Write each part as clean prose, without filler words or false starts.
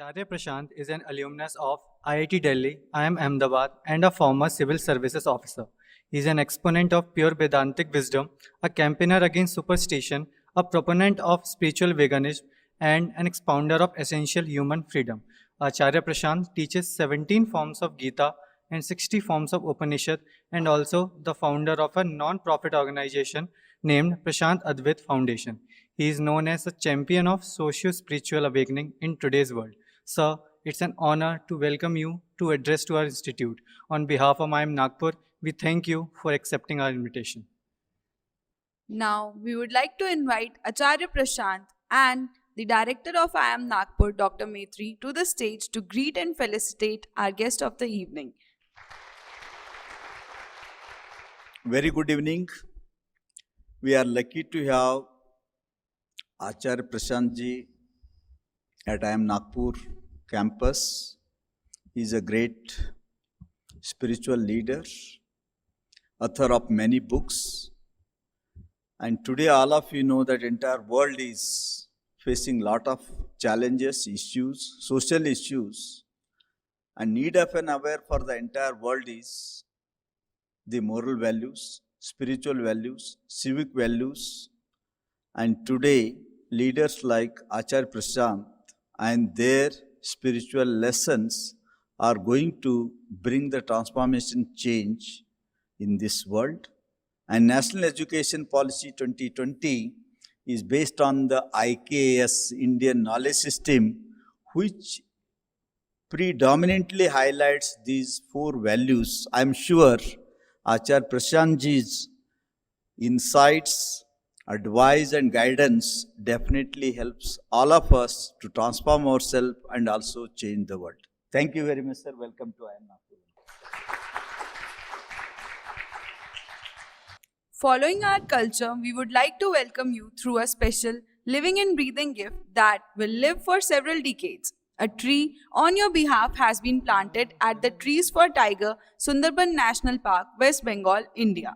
Acharya Prashant is an alumnus of IIT Delhi, IIM Ahmedabad, and a former civil services officer. He is an exponent of pure Vedantic wisdom, a campaigner against superstition, a proponent of spiritual veganism, and an expounder of essential human freedom. Acharya Prashant teaches 17 forms of Gita and 60 forms of Upanishad, and also the founder of a non-profit organization named Prashant Advait Foundation. He is known as a champion of socio-spiritual awakening in today's world. Sir, it's an honor to welcome you to address to our institute. On behalf of IIM-Nagpur, we thank you for accepting our invitation. Now, we would like to invite Acharya Prashant and the director of IIM-Nagpur, Dr. Maitri, to the stage to greet and felicitate our guest of the evening. Very good evening. We are lucky to have Acharya Prashant ji at IIM-Nagpur campus. He is a great spiritual leader, author of many books. And today all of you know that entire world is facing lot of challenges, issues, social issues. And need of an aware for the entire world is the moral values, spiritual values, civic values. And today, leaders like Acharya Prashant and their spiritual lessons are going to bring the transformation change in this world. And National Education Policy 2020 is based on the IKS, Indian Knowledge System, which predominantly highlights these four values. I am sure Acharya Prashant ji's insights, advice and guidance definitely helps all of us to transform ourselves and also change the world. Thank you very much, sir. Welcome to IIM-Nagpur. Following our culture, we would like to welcome you through a special living and breathing gift that will live for several decades. A tree on your behalf has been planted at the Trees for Tiger, Sundarban National Park, West Bengal, India.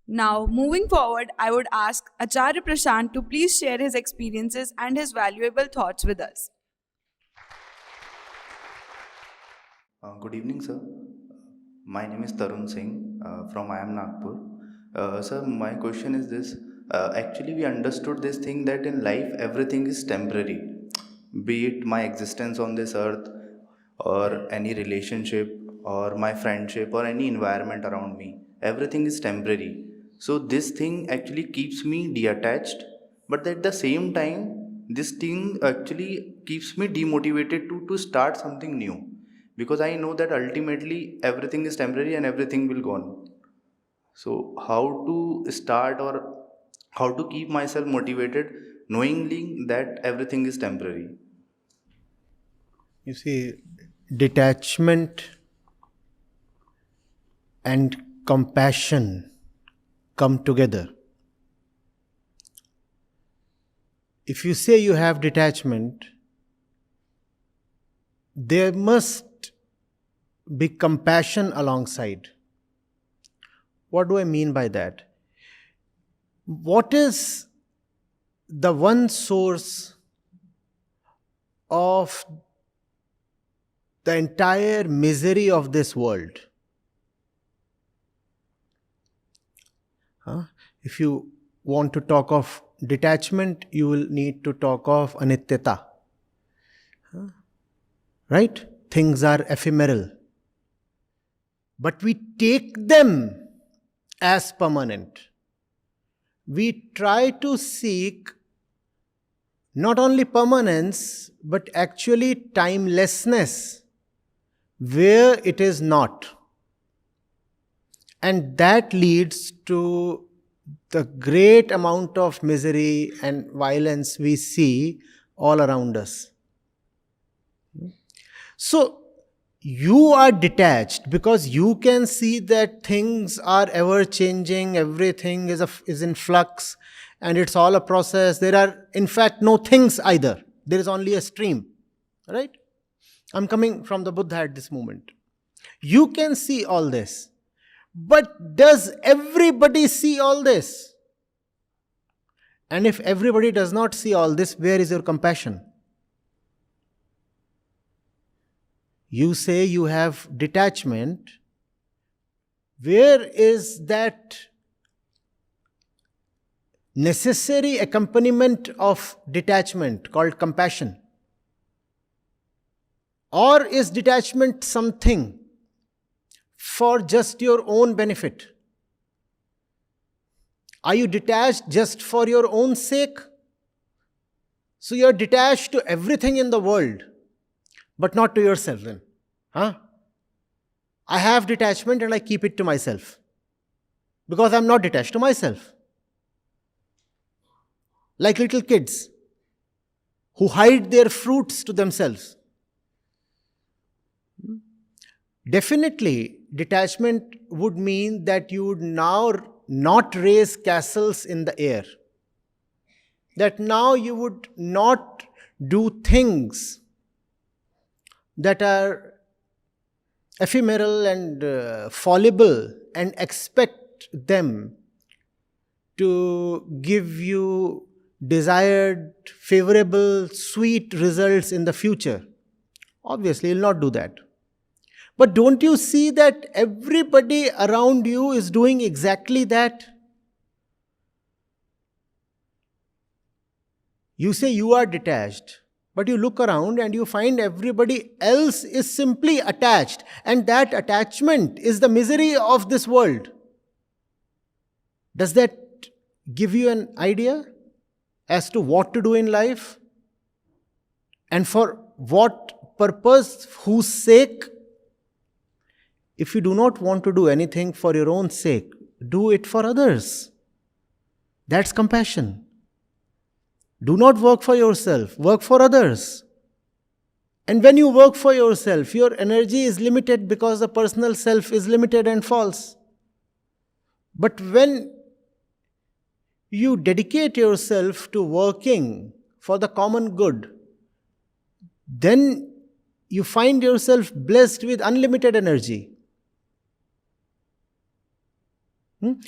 Now, moving forward, I would ask Acharya Prashant to please share his experiences and his valuable thoughts with us. Good evening, sir. My name is Tarun Singh from IIM-Nagpur. Sir, my question is this. Actually, we understood this thing that in life everything is temporary. Be it my existence on this earth or any relationship or my friendship or any environment around me. Everything is temporary. So this thing actually keeps me detached, but at the same time, this thing actually keeps me demotivated to start something new. Because I know that ultimately everything is temporary and everything will go on. So how to start or how to keep myself motivated knowingly that everything is temporary? You see, detachment and compassion come together. If you say you have detachment, there must be compassion alongside. What do I mean by that? What is the one source of the entire misery of this world? If you want to talk of detachment, you will need to talk of anityata. Right? Things are ephemeral. But we take them as permanent. We try to seek not only permanence, but actually timelessness where it is not. And that leads to the great amount of misery and violence we see all around us. So, you are detached because you can see that things are ever changing, everything is in flux, and it's all a process. There are, in fact, no things either. There is only a stream. Right? I'm coming from the Buddha at this moment. You can see all this. But does everybody see all this? And if everybody does not see all this, where is your compassion? You say you have detachment. Where is that necessary accompaniment of detachment called compassion? Or is detachment something for just your own benefit? Are you detached just for your own sake? So you're detached to everything in the world, but not to yourself then. Huh? I have detachment and I keep it to myself because I'm not detached to myself. Like little kids who hide their fruits to themselves. Definitely, detachment would mean that you would now not raise castles in the air. That now you would not do things that are ephemeral and fallible and expect them to give you desired, favorable, sweet results in the future. Obviously, you'll not do that. But don't you see that everybody around you is doing exactly that? You say you are detached, but you look around and you find everybody else is simply attached, and that attachment is the misery of this world. Does that give you an idea as to what to do in life? And for what purpose, whose sake? If you do not want to do anything for your own sake, do it for others. That's compassion. Do not work for yourself, work for others. And when you work for yourself, your energy is limited because the personal self is limited and false. But when you dedicate yourself to working for the common good, then you find yourself blessed with unlimited energy.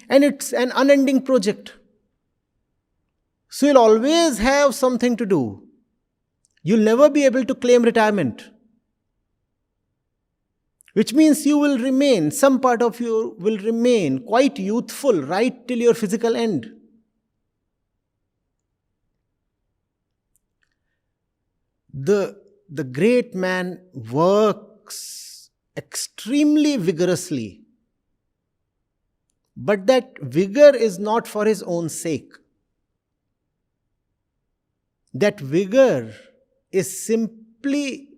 And it's an unending project. So you'll always have something to do. You'll never be able to claim retirement. Which means you will remain, some part of you will remain quite youthful right till your physical end. The great man works extremely vigorously. But that vigor is not for his own sake. That vigor is simply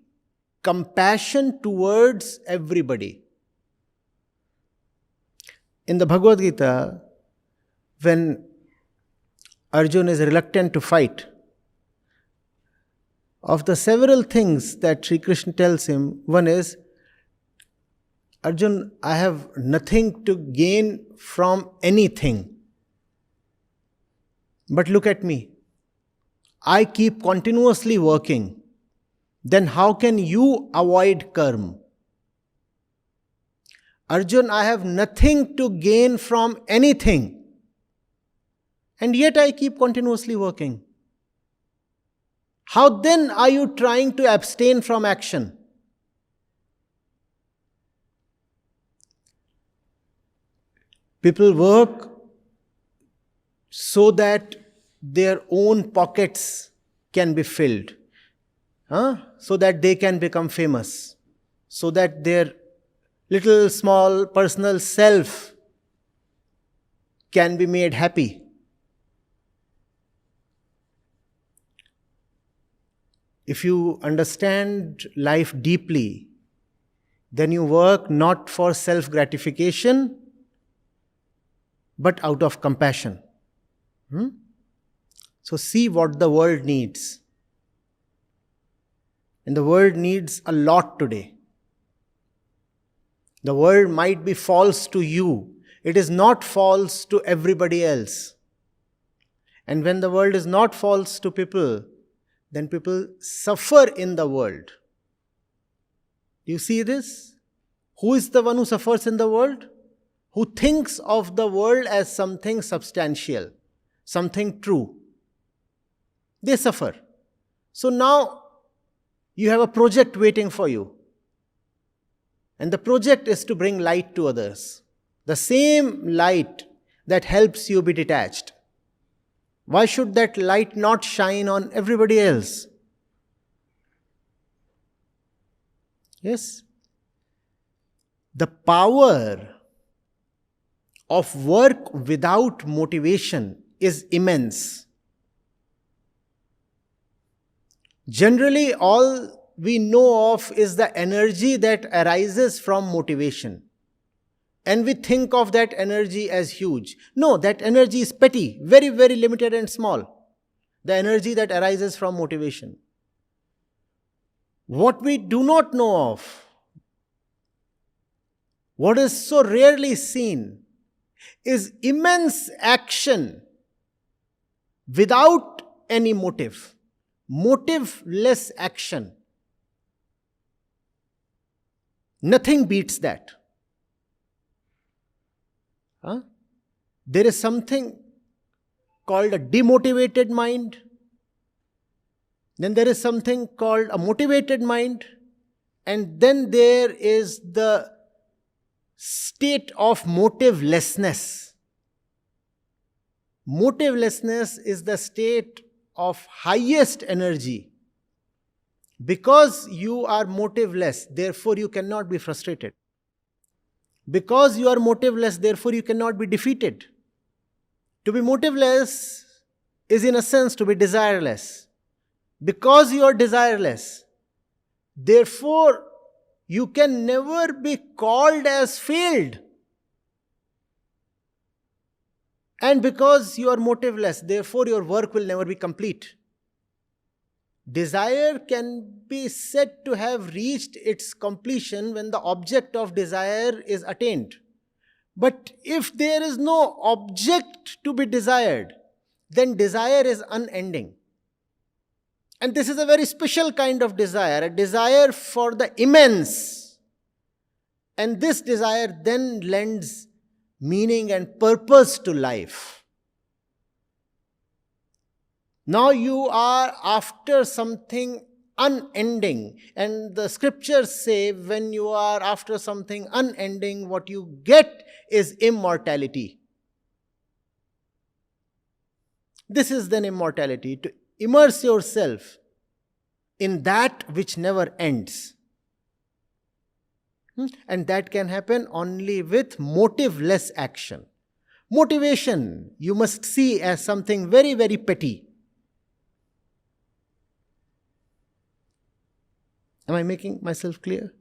compassion towards everybody. In the Bhagavad Gita, when Arjuna is reluctant to fight, of the several things that Sri Krishna tells him, one is, Arjun, I have nothing to gain from anything. But look at me. I keep continuously working. Then how can you avoid karma? Arjun, I have nothing to gain from anything. And yet I keep continuously working. How then are you trying to abstain from action? People work so that their own pockets can be filled, so that they can become famous, so that their little small personal self can be made happy. If you understand life deeply, then you work not for self-gratification, but out of compassion. So see what the world needs. And the world needs a lot today. The world might be false to you. It is not false to everybody else. And when the world is not false to people, then people suffer in the world. Do you see this? Who is the one who suffers in the world? Who thinks of the world as something substantial, something true. They suffer. So now you have a project waiting for you. And the project is to bring light to others. The same light that helps you be detached. Why should that light not shine on everybody else? Yes? The power of work without motivation is immense. Generally, all we know of is the energy that arises from motivation. And we think of that energy as huge. No, that energy is petty, very, very limited and small. The energy that arises from motivation. What we do not know of, what is so rarely seen, is immense action without any motive. Motiveless action. Nothing beats that. There is something called a demotivated mind. Then there is something called a motivated mind. And then there is the state of motivelessness. Motivelessness is the state of highest energy. Because you are motiveless, therefore you cannot be frustrated. Because you are motiveless, therefore you cannot be defeated. To be motiveless is in a sense to be desireless. Because you are desireless, therefore you can never be called as failed. And because you are motiveless, therefore your work will never be complete. Desire can be said to have reached its completion when the object of desire is attained. But if there is no object to be desired, then desire is unending. And this is a very special kind of desire, a desire for the immense. And this desire then lends meaning and purpose to life. Now you are after something unending. And the scriptures say when you are after something unending, what you get is immortality. This is then immortality, to immerse yourself in that which never ends. And that can happen only with motiveless action. Motivation you must see as something very, very petty. Am I making myself clear?